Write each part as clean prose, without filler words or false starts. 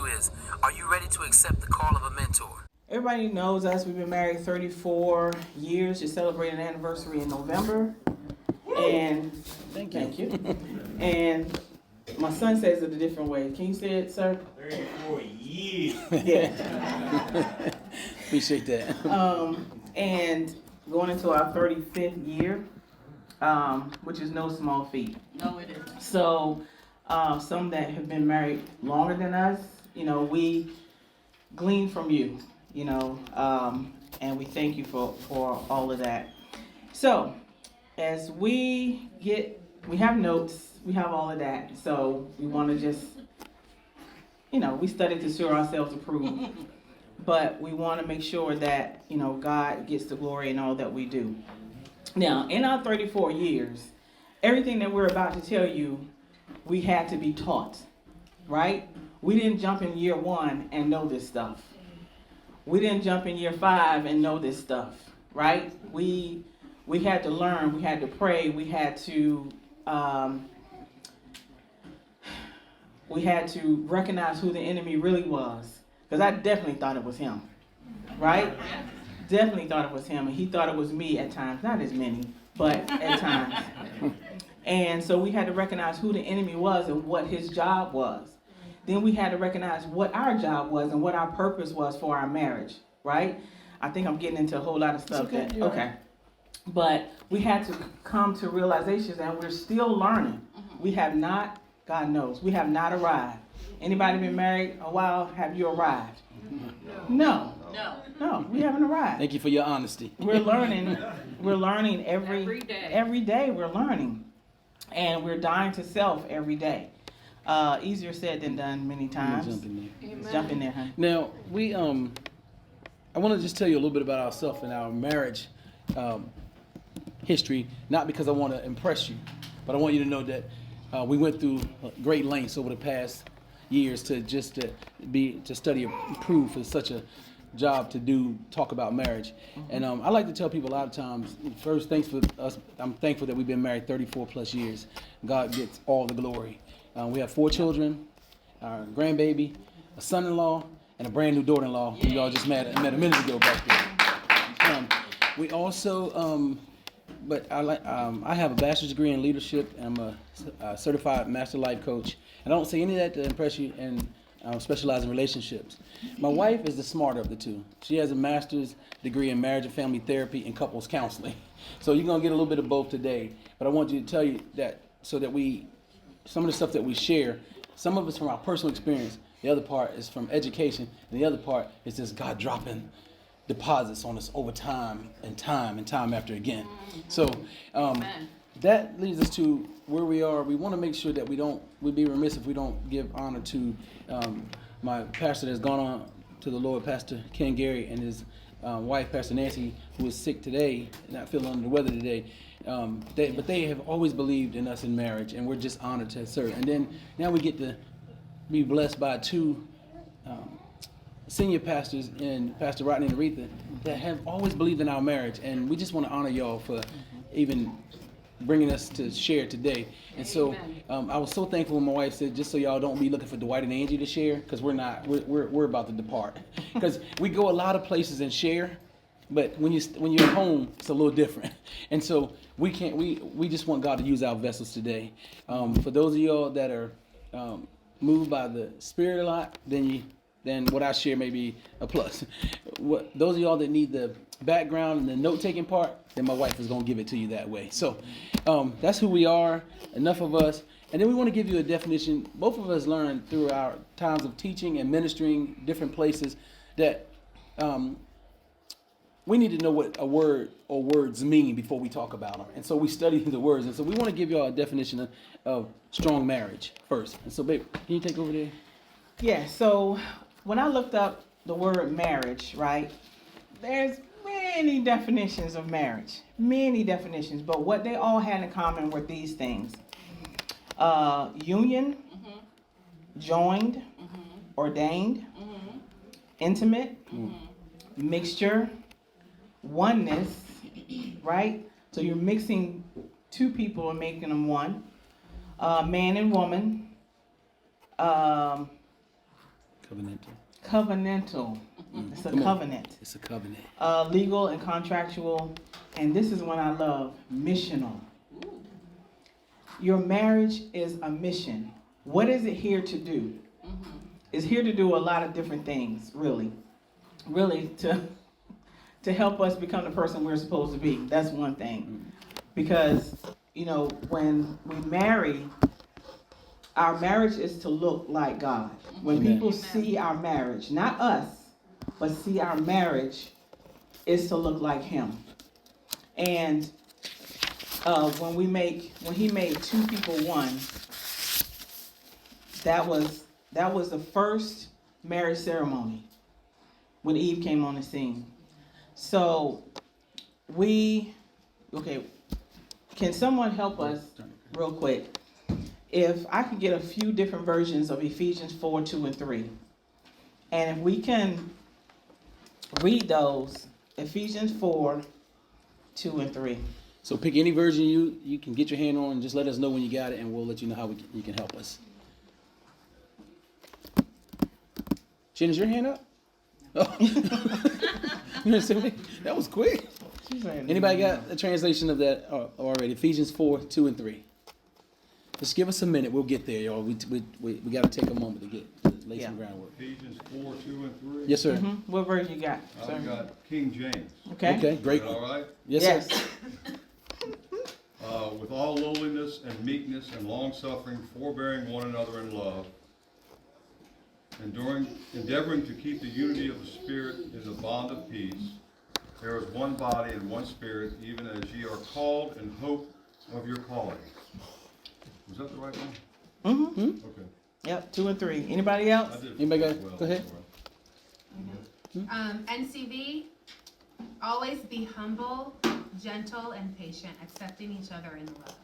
you is, are you ready to accept the call of a mentor? Everybody knows us. We've been married 34 years. Just celebrated an anniversary in November. And thank you. And my son says it a different way. Can you say it, sir? 34 years. Yeah. Appreciate that. And going into our 35th year, which is no small feat. No, it isn't. So, some that have been married longer than us, we glean from you, and we thank you for all of that. So, as we have notes, we have all of that. So, we want to just, we study to show ourselves approved. But we want to make sure that, God gets the glory in all that we do. Now, in our 34 years, everything that we're about to tell you, we had to be taught, right? We didn't jump in year 1 and know this stuff. We didn't jump in year 5 and know this stuff, right? We had to learn, we had to pray, we had to recognize who the enemy really was. Because I definitely thought it was him, right? Definitely thought it was him, and he thought it was me at times. Not as many, but at times. And so we had to recognize who the enemy was and what his job was. Then we had to recognize what our job was and what our purpose was for our marriage, right? I think I'm getting into a whole lot of stuff. Okay. But we had to come to realizations, and we're still learning. We have not, God knows, we have not arrived. Anybody been married a while? Have you arrived? No, we haven't arrived. Thank you for your honesty. We're learning. We're learning every day. Every day we're learning, and we're dying to self every day. Easier said than done many times. Jump in there, huh? Now I want to just tell you a little bit about ourselves and our marriage history. Not because I want to impress you, but I want you to know that we went through great lengths over the past years to study and prove for such a job to talk about marriage. And I like to tell people a lot of times, first, thanks for us. I'm thankful that we've been married 34 plus years. God gets all the glory. We have 4 children, our grandbaby, a son-in-law, and a brand new daughter-in-law who y'all just met a minute ago back there. We also, I have a bachelor's degree in leadership, and I'm a certified master life coach. And I don't say any of that to impress you, and specialize in relationships. My wife is the smarter of the two. She has a master's degree in marriage and family therapy and couples counseling. So you're going to get a little bit of both today. But I want you to tell you that so that some of the stuff that we share, some of it's from our personal experience, the other part is from education, and the other part is just God dropping deposits on us over time and time after again. So that leads us to where we are. We want to make sure that we'd be remiss if we don't give honor to my pastor that's gone on to the Lord, Pastor Ken Gary, and his wife, Pastor Nancy, who is sick today, not feeling under the weather today. But they have always believed in us in marriage, and we're just honored to serve. And then now we get to be blessed by 2 senior pastors, and Pastor Rodney and Aretha, that have always believed in our marriage, and we just want to honor y'all for even bringing us to share today. And so I was so thankful when my wife said, just so y'all don't be looking for Dwight and Angie to share, because we're not. We're about to depart. Because we go a lot of places and share, but when you're at home, it's a little different. And so we just want God to use our vessels today. For those of y'all that are moved by the Spirit a lot, then what I share may be a plus. Those of y'all that need the background and the note-taking part, then my wife is going to give it to you that way. So that's who we are, enough of us. And then we want to give you a definition. Both of us learned through our times of teaching and ministering different places that we need to know what a word or words mean before we talk about them. And so we study the words. And so we want to give you all a definition of strong marriage first. And so, babe, can you take over there? Yeah, so when I looked up the word marriage, right, there's many definitions of marriage. Many definitions. But what they all had in common were these things. Union, joined, ordained, intimate, mixture, oneness, right? So you're mixing 2 people and making them one. Man and woman. Covenantal. It's a Come on. covenant. It's a covenant. Legal and contractual, and this is one I love, missional. Your marriage is a mission. What is it here to do? It's here to do a lot of different things, really. Really, to help us become the person we're supposed to be. That's one thing. Because, you know, when we marry, our marriage is to look like God. When Amen. people see our marriage, not us, but see our marriage, is to look like Him. And when He made two people one, that was the first marriage ceremony when Eve came on the scene. So can someone help us real quick? If I could get a few different versions of Ephesians 4, 2, and 3. And if we can read those, Ephesians 4, 2, and 3. So pick any version you can get your hand on and just let us know when you got it, and we'll let you know how you can help us. Jen, is your hand up? Oh. That was quick. Anybody got a translation of that already? Ephesians 4, 2, and 3. Just give us a minute. We'll get there, y'all. We got to take a moment to lay some groundwork. Ephesians 4, 2, and 3. Yes, sir. Mm-hmm. What version you got? I got King James. Okay, Great. Is that all right? Yes, sir. With all lowliness and meekness and long-suffering, forbearing one another in love, endeavoring to keep the unity of the Spirit in the bond of peace. There is one body and one Spirit, even as ye are called in hope of your calling. Was that the right one? Mm-hmm. Okay. Yep, 2 and 3. Anybody else? I did Anybody got- well, go ahead. NCV, always be humble, gentle, and patient, accepting each other in love.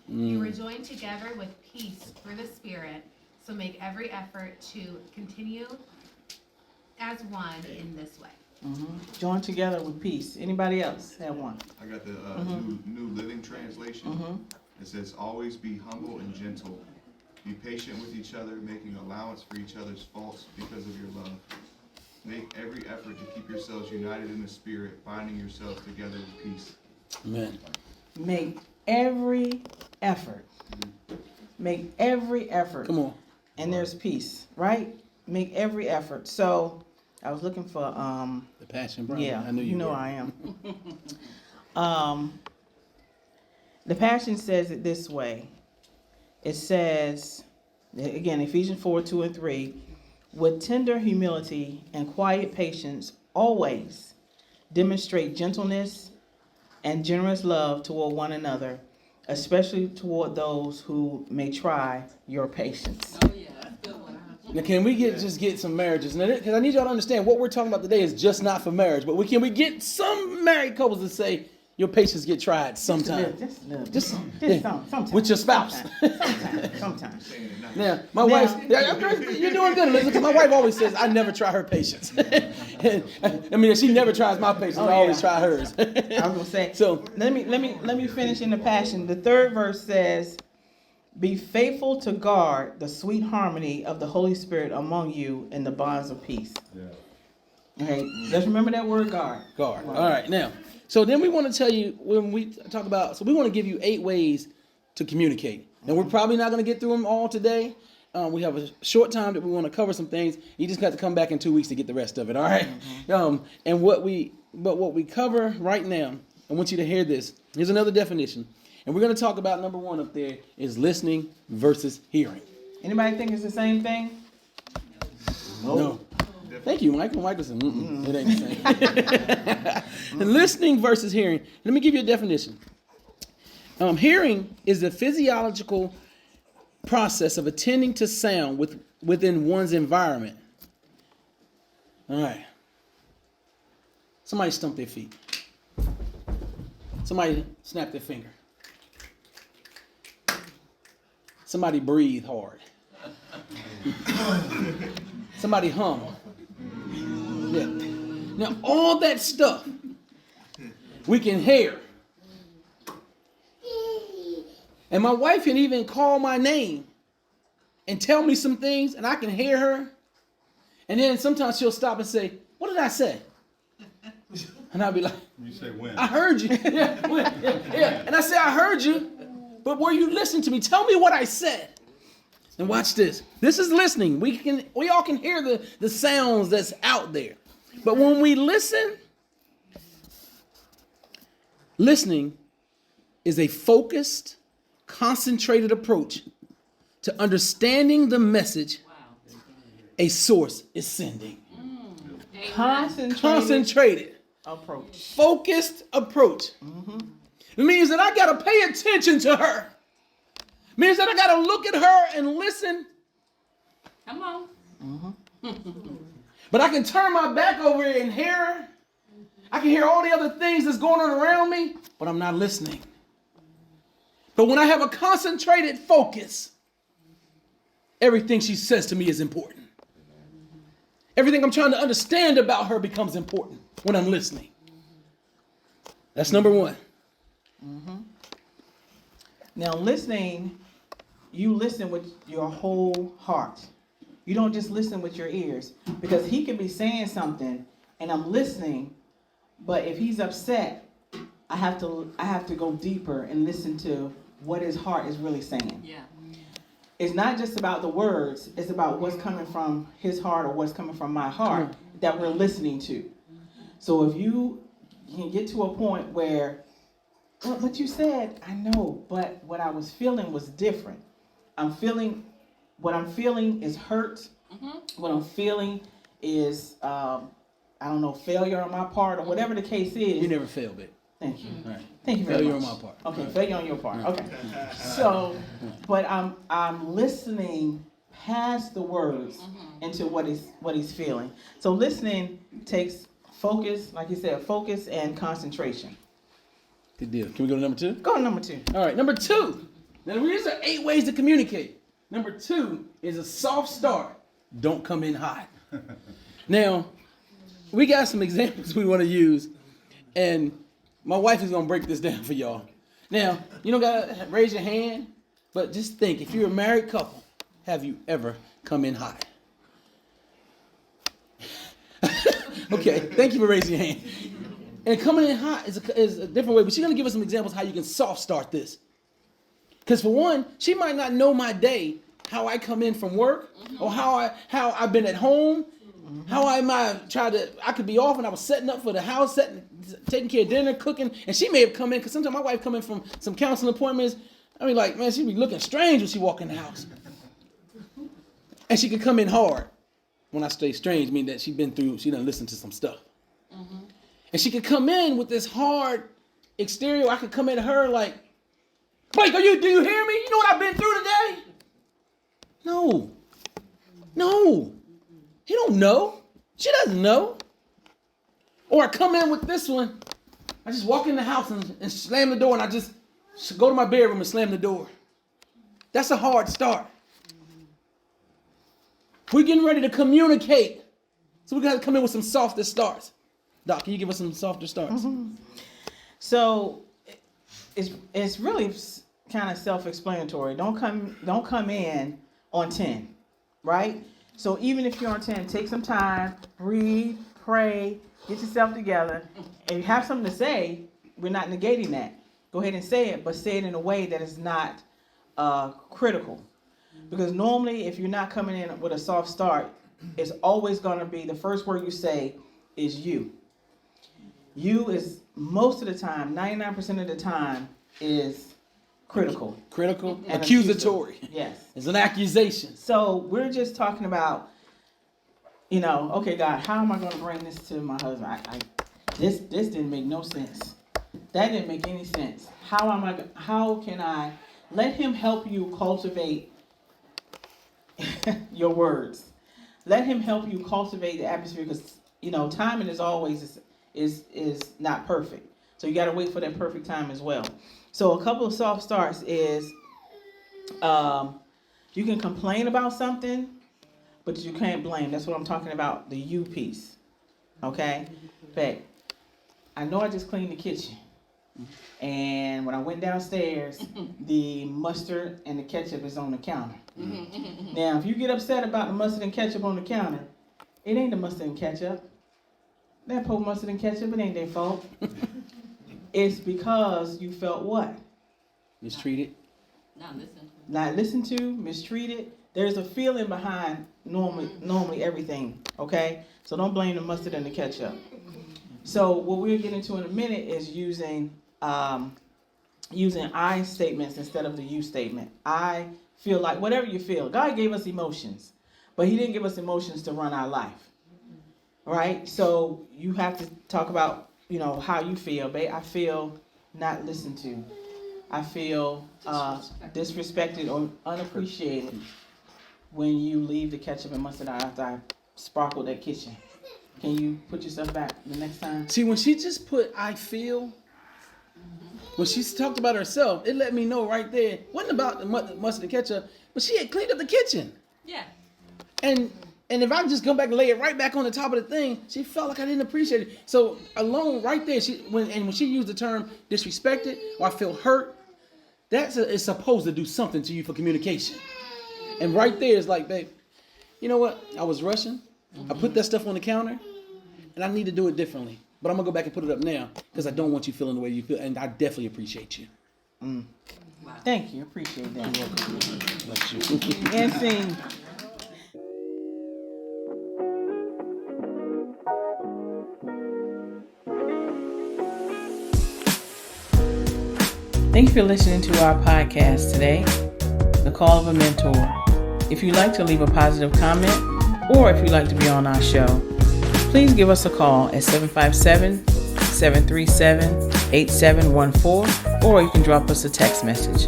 You were joined together with peace through the Spirit, so make every effort to continue as one in this way. Mm-hmm. Join together with peace. Anybody else have one? I got the New Living Translation. Mm-hmm. It says, always be humble and gentle. Be patient with each other, making allowance for each other's faults because of your love. Make every effort to keep yourselves united in the Spirit, binding yourselves together with peace. Amen. Make every effort. Make every effort. Come on. And there's peace, right? Make every effort. So I was looking for The Passion Brown. yeah, I knew you were. I am. The Passion says it this way. It says, again, Ephesians 4, 2, and 3, with tender humility and quiet patience, always demonstrate gentleness and generous love toward one another, especially toward those who may try your patience. Now, can we just get some marriages? Because I need y'all to understand what we're talking about today is just not for marriage. But can we get some married couples to say your patience get tried sometime? Just Yeah. sometimes. With your spouse. Sometimes. Now, my wife, you're doing good, Elizabeth, because my wife always says, I never try her patience. I mean, she never tries my patience. I always try hers. I was gonna say. So let me finish in the Passion. The third verse says, "Be faithful to guard the sweet harmony of the Holy Spirit among you in the bonds of peace." Yeah. Okay, let's remember that word, guard. Guard. All right, now, so then we want to tell you when we talk about, so we want to give you 8 ways to communicate. And we're probably not going to get through them all today. We have a short time that we want to cover some things. You just got to come back in 2 weeks to get the rest of it, all right? And what we cover right now, I want you to hear this. Here's another definition. And we're going to talk about number 1 up there is listening versus hearing. Anybody think it's the same thing? No. Thank you, Michael. Michael said, it ain't the same. And listening versus hearing. Let me give you a definition. Hearing is the physiological process of attending to sound within one's environment. All right. Somebody stump their feet. Somebody snap their finger. Somebody breathe hard. Somebody hum. Yeah. Now, all that stuff we can hear. And my wife can even call my name and tell me some things, and I can hear her. And then sometimes she'll stop and say, what did I say? And I'll be like, You say when? I heard you. Yeah. And I say, I heard you, but were you listening to me? Tell me what I said. And watch this. This is listening. We all can hear the sounds that's out there. But when we listen, listening is a focused, concentrated approach to understanding the message a source is sending. Concentrated approach. Focused approach. It means that I got to pay attention to her. It means that I got to look at her and listen. Come on. But I can turn my back over and hear her. I can hear all the other things that's going on around me, but I'm not listening. But when I have a concentrated focus, everything she says to me is important. Everything I'm trying to understand about her becomes important when I'm listening. That's number one. Now, listening, you listen with your whole heart. You don't just listen with your ears, because he can be saying something and I'm listening, but if he's upset, I have to go deeper and listen to what his heart is really saying. Yeah. It's not just about the words, it's about what's coming from his heart or what's coming from my heart that we're listening to. So if you can get to a point where, well, but you said, I know, but what I was feeling was different. What I'm feeling is hurt. What I'm feeling is, failure on my part or whatever the case is. You never fail, babe. Thank you. All right. Thank you very Failure much. on my part. Okay, failure on your part. Okay. So, but I'm listening past the words into what he's feeling. So listening takes focus, like you said, focus and concentration. Good deal. Can we go to number 2? Go to number 2. All right, number 2. Now, these are 8 ways to communicate. Number 2 is a soft start. Don't come in hot. Now, we got some examples we want to use, and my wife is going to break this down for y'all. Now, you don't got to raise your hand, but just think, if you're a married couple, have you ever come in hot? Okay, thank you for raising your hand. And coming in hot is a different way, but she's going to give us some examples how you can soft start this. Because for one, she might not know my day, how I come in from work, or how I've been at home, how I could be off and I was setting up for the house, taking care of dinner, cooking, and she may have come in, because sometimes my wife come in from some counseling appointments. I mean, like, man, she'd be looking strange when she walk in the house. And she could come in hard. When I say strange, I mean that she done listened to some stuff. And she could come in with this hard exterior. I could come in her like, Blake, do you hear me? You know what I've been through today? No. He don't know. She doesn't know. Or I come in with this one. I just walk in the house and slam the door, and I just go to my bedroom and slam the door. That's a hard start. We're getting ready to communicate. So we got to come in with some softer starts. Doc, can you give us some softer starts? So it's really kind of self-explanatory. Don't come in on 10, right? So even if you're on 10, take some time, breathe, pray, get yourself together. If you have something to say, we're not negating that. Go ahead and say it, but say it in a way that is not critical. Because normally, if you're not coming in with a soft start, it's always going to be the first word you say is you. You is most of the time, 99% of the time, is critical. Critical? And accusatory. Yes. It's an accusation. So we're just talking about, okay, God, how am I going to bring this to my husband? This didn't make no sense. That didn't make any sense. How can I let him help you cultivate your words? Let him help you cultivate the atmosphere, because timing is always is not perfect. So you got to wait for that perfect time as well. So a couple of soft starts is you can complain about something, but you can't blame. That's what I'm talking about, the you piece. Okay? But I know I just cleaned the kitchen. And when I went downstairs, the mustard and the ketchup is on the counter. Now, if you get upset about the mustard and ketchup on the counter, it ain't the mustard and ketchup. That poor mustard and ketchup, it ain't their fault. It's because you felt what? Mistreated. Not listened to, mistreated. There's a feeling behind normally everything, okay? So don't blame the mustard and the ketchup. So what we'll get into in a minute is using I statements instead of the you statement. I feel like, whatever you feel. God gave us emotions, but he didn't give us emotions to run our life, right? So you have to talk about, how you feel. Babe, I feel not listened to. I feel disrespected or unappreciated when you leave the ketchup and mustard out after I sparkled that kitchen. Can you put yourself back the next time? See, when she just put I feel, when she talked about herself, it let me know right there, it wasn't about the mustard and ketchup, but she had cleaned up the kitchen. Yeah. And if I just come back and lay it right back on the top of the thing, she felt like I didn't appreciate it. So alone right there, when she used the term disrespected or I feel hurt, it's supposed to do something to you for communication. And right there is like, babe, you know what? I was rushing. I put that stuff on the counter, and I need to do it differently. But I'm going to go back and put it up now because I don't want you feeling the way you feel, and I definitely appreciate you. Wow. Thank you. Appreciate that. You're welcome. Bless you. And sing. Thank you for listening to our podcast today, The Call of a Mentor. If you'd like to leave a positive comment or if you'd like to be on our show, please give us a call at 757-737-8714, or you can drop us a text message.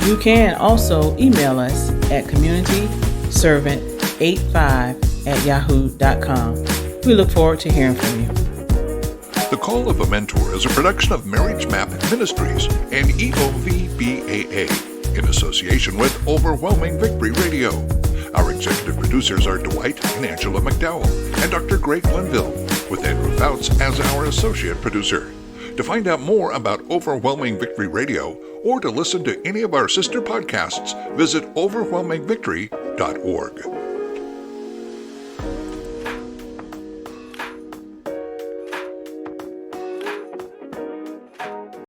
You can also email us at communityservant85@yahoo.com. We look forward to hearing from you. The Call of a Mentor is a production of Marriage Mapp Ministries and EOVBAA in association with Overwhelming Victory Radio. Our executive producers are Dwight and Angela McDowell and Dr. Greg Glenville, with Andrew Fouts as our associate producer. To find out more about Overwhelming Victory Radio or to listen to any of our sister podcasts, visit overwhelmingvictory.org.